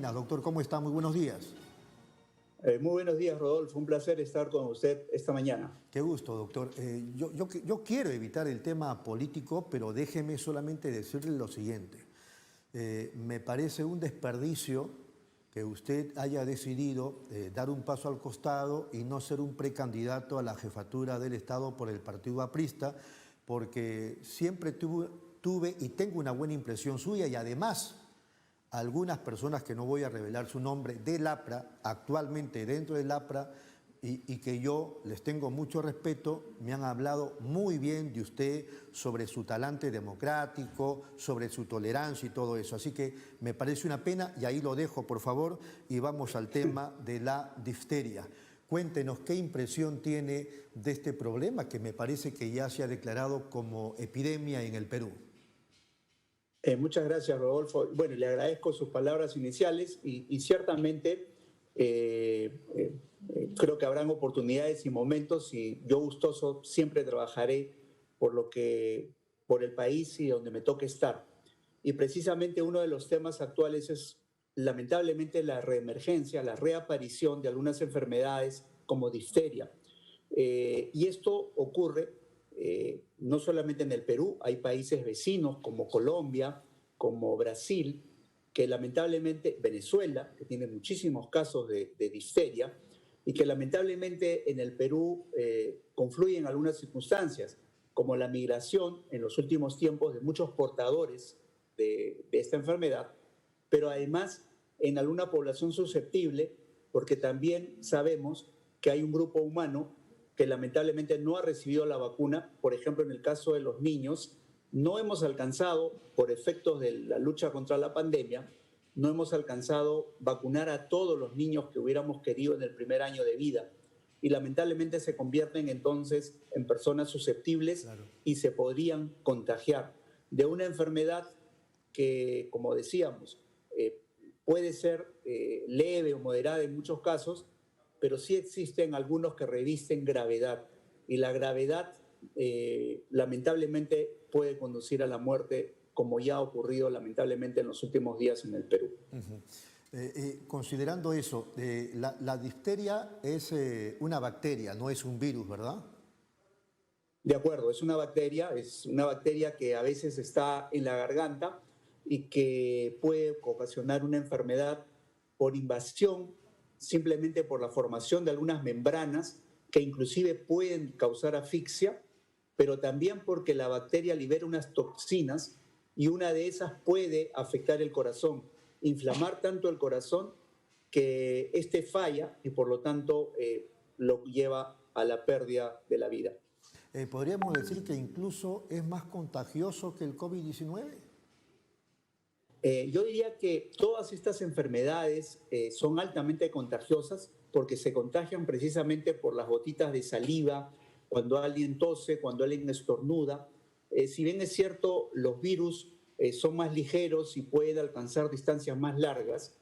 Doctor, ¿cómo está? Muy buenos días. Muy buenos días, Rodolfo. Un placer estar con usted esta mañana. Qué gusto, doctor. Yo quiero evitar el tema político, pero déjeme solamente decirle lo siguiente. Me parece un desperdicio que usted haya decidido dar un paso al costado y no ser un precandidato a la jefatura del Estado por el Partido Aprista, porque siempre tuve y tengo una buena impresión suya y además algunas personas que no voy a revelar su nombre del APRA, actualmente dentro del APRA, y que yo les tengo mucho respeto, me han hablado muy bien de usted sobre su talante democrático, sobre su tolerancia y todo eso. Así que me parece una pena y ahí lo dejo, por favor, y vamos al tema de la difteria. Cuéntenos qué impresión tiene de este problema que me parece que ya se ha declarado como epidemia en el Perú. Muchas gracias, Rodolfo. Bueno, le agradezco sus palabras iniciales y ciertamente creo que habrán oportunidades y momentos y yo gustoso siempre trabajaré por el país y donde me toque estar. Y precisamente uno de los temas actuales es lamentablemente la reemergencia, la reaparición de algunas enfermedades como difteria. Y esto ocurre no solamente en el Perú, hay países vecinos como Colombia, como Brasil, que lamentablemente, Venezuela, que tiene muchísimos casos de difteria, y que lamentablemente en el Perú confluyen algunas circunstancias, como la migración en los últimos tiempos de muchos portadores de esta enfermedad, pero además en alguna población susceptible, porque también sabemos que hay un grupo humano que lamentablemente no ha recibido la vacuna. Por ejemplo, en el caso de los niños, no hemos alcanzado, por efectos de la lucha contra la pandemia, no hemos alcanzado vacunar a todos los niños que hubiéramos querido en el primer año de vida. Y lamentablemente se convierten entonces en personas susceptibles, claro, y se podrían contagiar de una enfermedad que, como decíamos, puede ser leve o moderada en muchos casos, pero sí existen algunos que revisten gravedad y la gravedad lamentablemente puede conducir a la muerte, como ya ha ocurrido lamentablemente en los últimos días en el Perú. Considerando eso, la difteria es una bacteria, no es un virus, ¿verdad? De acuerdo, es una bacteria que a veces está en la garganta y que puede ocasionar una enfermedad por invasión, simplemente por la formación de algunas membranas que inclusive pueden causar asfixia, pero también porque la bacteria libera unas toxinas y una de esas puede afectar el corazón, inflamar tanto el corazón que este falla y por lo tanto lo lleva a la pérdida de la vida. ¿Podríamos decir que incluso es más contagioso que el COVID-19? Yo diría que todas estas enfermedades son altamente contagiosas porque se contagian precisamente por las gotitas de saliva, cuando alguien tose, cuando alguien estornuda. Si bien es cierto, los virus son más ligeros y pueden alcanzar distancias más largas,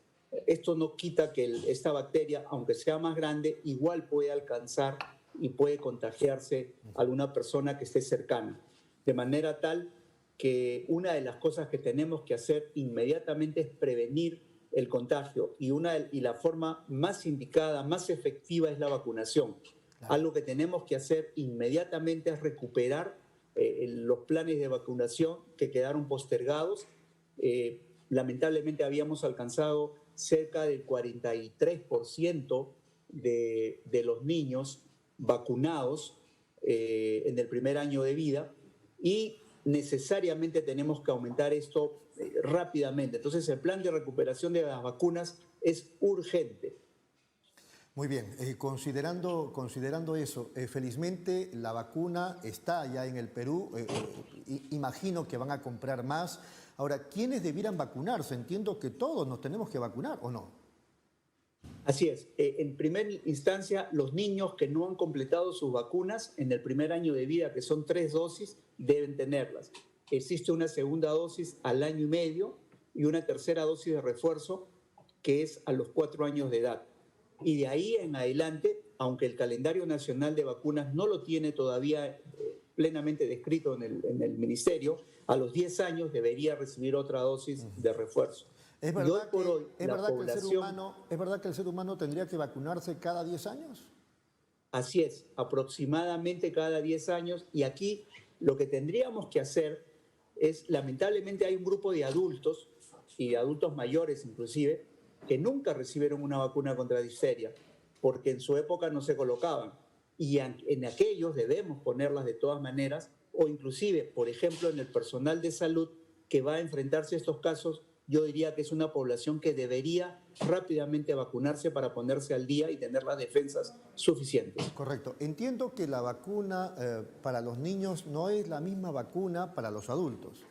esto no quita que esta bacteria, aunque sea más grande, igual puede alcanzar y puede contagiarse a alguna persona que esté cercana. De manera tal que una de las cosas que tenemos que hacer inmediatamente es prevenir el contagio y la forma más indicada, más efectiva es la vacunación. Claro. Algo que tenemos que hacer inmediatamente es recuperar los planes de vacunación que quedaron postergados. Lamentablemente habíamos alcanzado cerca del 43% de los niños vacunados en el primer año de vida y necesariamente tenemos que aumentar esto rápidamente. Entonces el plan de recuperación de las vacunas es urgente. Muy bien, considerando eso, felizmente la vacuna está ya en el Perú, imagino que van a comprar más. Ahora, ¿quiénes debieran vacunarse? Entiendo que todos nos tenemos que vacunar, ¿o no? Así es. En primera instancia, los niños que no han completado sus vacunas en el primer año de vida, que son 3 dosis, deben tenerlas. Existe una segunda dosis al año y medio y una tercera dosis de refuerzo que es a los 4 años de edad. Y de ahí en adelante, aunque el calendario nacional de vacunas no lo tiene todavía plenamente descrito en el ministerio, a los 10 años debería recibir otra dosis de refuerzo. ¿Es Y hoy verdad, por hoy, es la verdad que población, ¿es verdad que el ser humano tendría que vacunarse cada 10 años? así es, aproximadamente cada 10 años. Y aquí lo que tendríamos que hacer es, lamentablemente hay un grupo de adultos, y de adultos mayores inclusive, que nunca recibieron una vacuna contra difteria, porque en su época no se colocaban. Y en aquellos debemos ponerlas de todas maneras, o inclusive, por ejemplo, en el personal de salud que va a enfrentarse a estos casos, yo diría que es una población que debería rápidamente vacunarse para ponerse al día y tener las defensas suficientes. Correcto. Entiendo que la vacuna para los niños no es la misma vacuna para los adultos.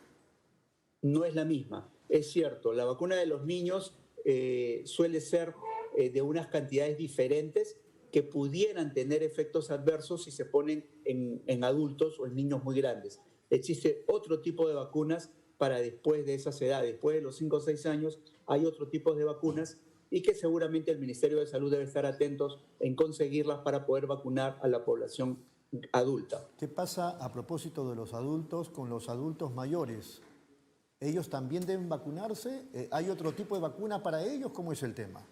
No es la misma. Es cierto, la vacuna de los niños suele ser de unas cantidades diferentes que pudieran tener efectos adversos si se ponen en adultos o en niños muy grandes. Existe otro tipo de vacunas para después de esas edades. Después de los 5 o 6 años hay otro tipo de vacunas y que seguramente el Ministerio de Salud debe estar atentos en conseguirlas para poder vacunar a la población adulta. ¿Qué pasa a propósito de los adultos con los adultos mayores? ¿Ellos también deben vacunarse? ¿Hay otro tipo de vacuna para ellos? ¿Cómo es el tema?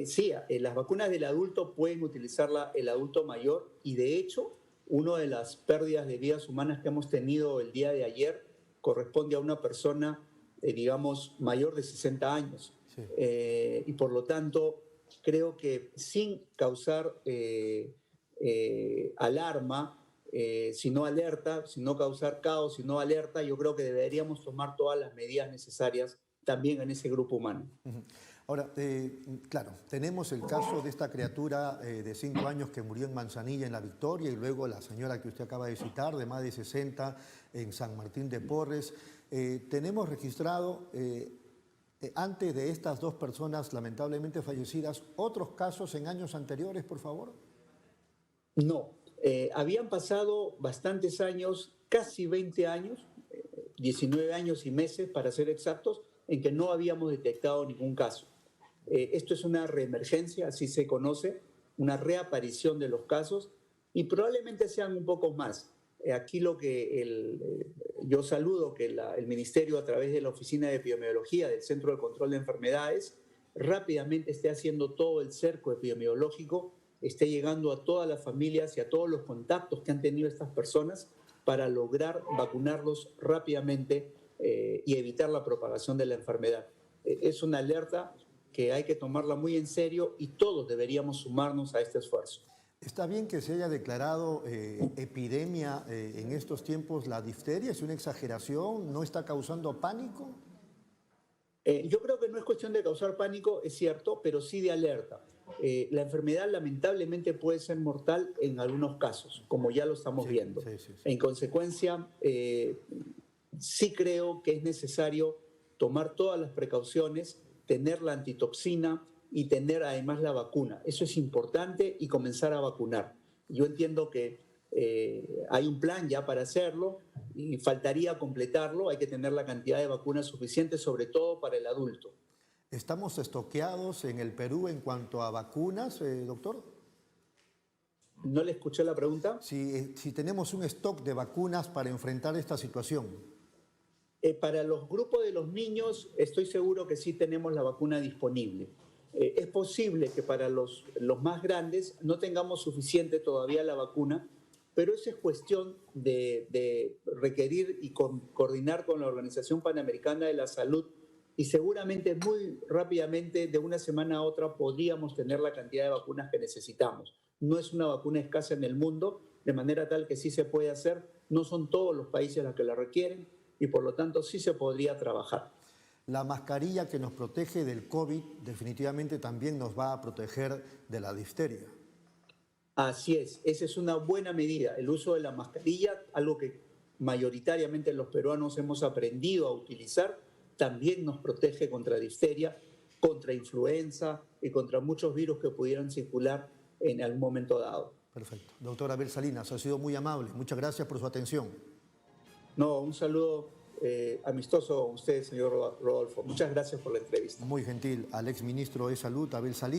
Sí, las vacunas del adulto pueden utilizarla el adulto mayor y de hecho una de las pérdidas de vidas humanas que hemos tenido el día de ayer corresponde a una persona, digamos, mayor de 60 años. Sí. Y por lo tanto, creo que sin causar alarma, sino alerta, sino causar caos, sino alerta, yo creo que deberíamos tomar todas las medidas necesarias también en ese grupo humano. Ujú. Ahora, claro, tenemos el caso de esta criatura de 5 años que murió en Manzanilla, en La Victoria, y luego la señora que usted acaba de citar, de más de 60, en San Martín de Porres. Tenemos registrado, antes de estas dos personas lamentablemente fallecidas, otros casos en años anteriores, por favor. No, habían pasado bastantes años, casi 20 años, 19 años y meses para ser exactos, en que no habíamos detectado ningún caso. Esto es una reemergencia, así se conoce, una reaparición de los casos y probablemente sean un poco más. Aquí lo que yo saludo que el Ministerio a través de la Oficina de Epidemiología del Centro de Control de Enfermedades rápidamente esté haciendo todo el cerco epidemiológico, esté llegando a todas las familias y a todos los contactos que han tenido estas personas para lograr vacunarlos rápidamente y evitar la propagación de la enfermedad. Es una alerta que hay que tomarla muy en serio y todos deberíamos sumarnos a este esfuerzo. ¿Está bien que se haya declarado epidemia en estos tiempos la difteria? ¿Es una exageración? ¿No está causando pánico? Yo creo que no es cuestión de causar pánico, es cierto, pero sí de alerta. La enfermedad lamentablemente puede ser mortal en algunos casos, como ya lo estamos viendo. Sí. En consecuencia, sí creo que es necesario tomar todas las precauciones, tener la antitoxina y tener además la vacuna. Eso es importante y comenzar a vacunar. Yo entiendo que hay un plan ya para hacerlo y faltaría completarlo. Hay que tener la cantidad de vacunas suficiente, sobre todo para el adulto. ¿Estamos estoqueados en el Perú en cuanto a vacunas, doctor? ¿No le escuché la pregunta? Si tenemos un stock de vacunas para enfrentar esta situación. Para los grupos de los niños estoy seguro que sí tenemos la vacuna disponible. Es posible que para los más grandes no tengamos suficiente todavía la vacuna, pero eso es cuestión de requerir y coordinar con la Organización Panamericana de la Salud y seguramente muy rápidamente, de una semana a otra, podríamos tener la cantidad de vacunas que necesitamos. No es una vacuna escasa en el mundo, de manera tal que sí se puede hacer. No son todos los países los que la requieren y por lo tanto sí se podría trabajar. La mascarilla que nos protege del COVID definitivamente también nos va a proteger de la difteria. Así es, esa es una buena medida. El uso de la mascarilla, algo que mayoritariamente los peruanos hemos aprendido a utilizar, también nos protege contra difteria, contra influenza y contra muchos virus que pudieran circular en algún momento dado. Perfecto. Doctor Abel Salinas, ha sido muy amable. Muchas gracias por su atención. No, un saludo amistoso a usted, señor Rodolfo. Muchas gracias por la entrevista. Muy gentil al exministro de Salud, Abel Salinas.